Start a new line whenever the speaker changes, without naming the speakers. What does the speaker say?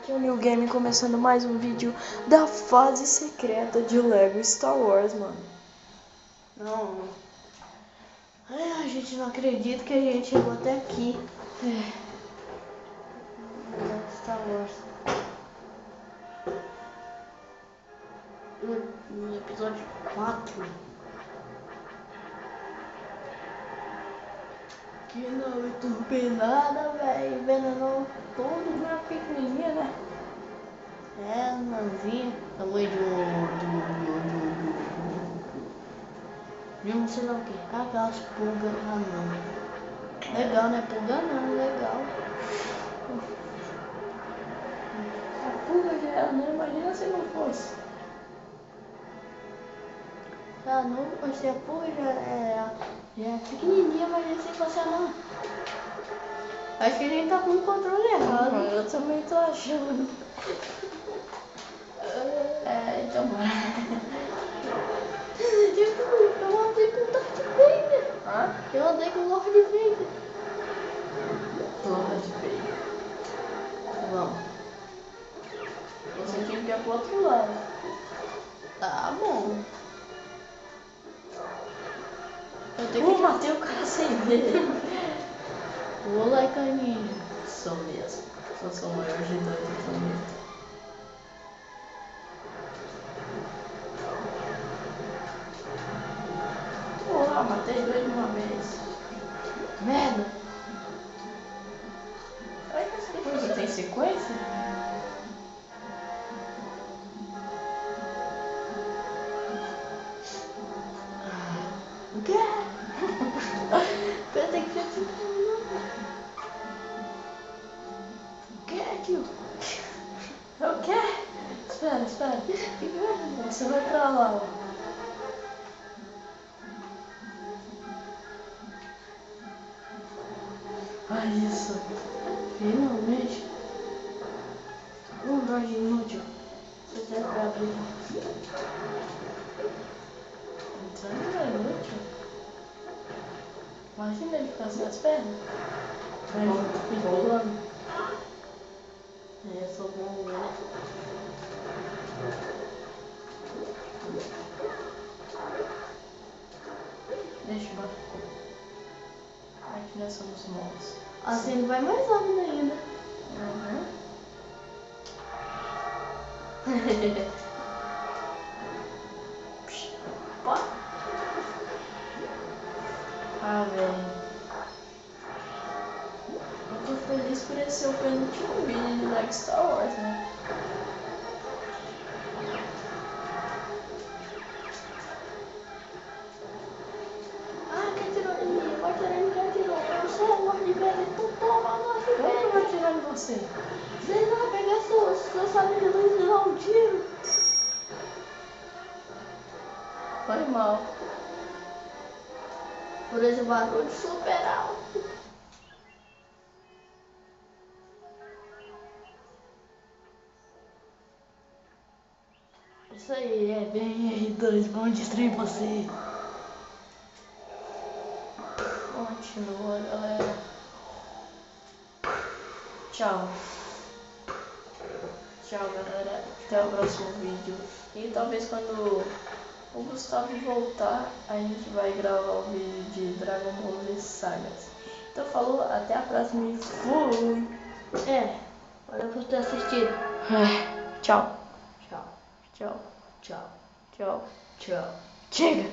Aqui é o New Game começando mais um vídeo da fase secreta de Lego Star Wars, mano. Não. A gente não acredita que a gente chegou até aqui. Star Wars. No episódio 4. Que não enturbe nada, velho. Envenenou tudo na pequenininha, né? É, nanzinha. Tamanho de não sei lá o que. Aquelas pulgas. Ah, não. Legal, né? Pulga não, legal. A pulga já era, né? Imagina se não fosse. Ah, não, se a pulga já é pequenininha, imagina se fosse não. Acho que a gente tá com o controle errado. Eu também tô achando. Então eu andei com o Darth Vader. Hã? Eu andei com o Lord Vader. Lord Vader. Vamos. Você tinha que ir pro outro lado. Tá bom. Matei o cara sem ver. Vou lá, caninha. Sou mesmo. Sou o maior de dois do planeta. Porra, matei dois de uma vez. Merda. Olha que essa coisa tem sequência? O quê? Tem que ser o quê, tio? O quê? Espera. Você vai pra lá, ó. Isso. Finalmente. Um droid inútil. Você serve pra abrir. Entrando não é inútil. Imagina ele ficar assim nas pernas. Enrolando. Eu sou bom, né? Deixa eu bater. Aqui nós somos mons. Assim ele vai mais rápido ainda. Pô. Ah, velho. Eu tô feliz por esse ser o penúltimo vídeo de Lego Star Wars, né? Ah, quem tirou de mim? Vai tirar em quem tirou? Eu sou o Lord Vader, tu toma Lord Vader. Como que vai tirar em você? Sei lá, pegar seu sabre de luz e dar um tiro. Foi mal. Por esse barulho super alto. Isso aí, é bem R2, vamos destruir você. Continua, galera. Tchau. Tchau, galera. Até o próximo vídeo. E talvez quando o Gustavo voltar, a gente vai gravar o vídeo de Dragon Ball Z Sagas. Então falou, até a próxima e fui! Valeu por ter assistido. Tchau. Tchau. Chega.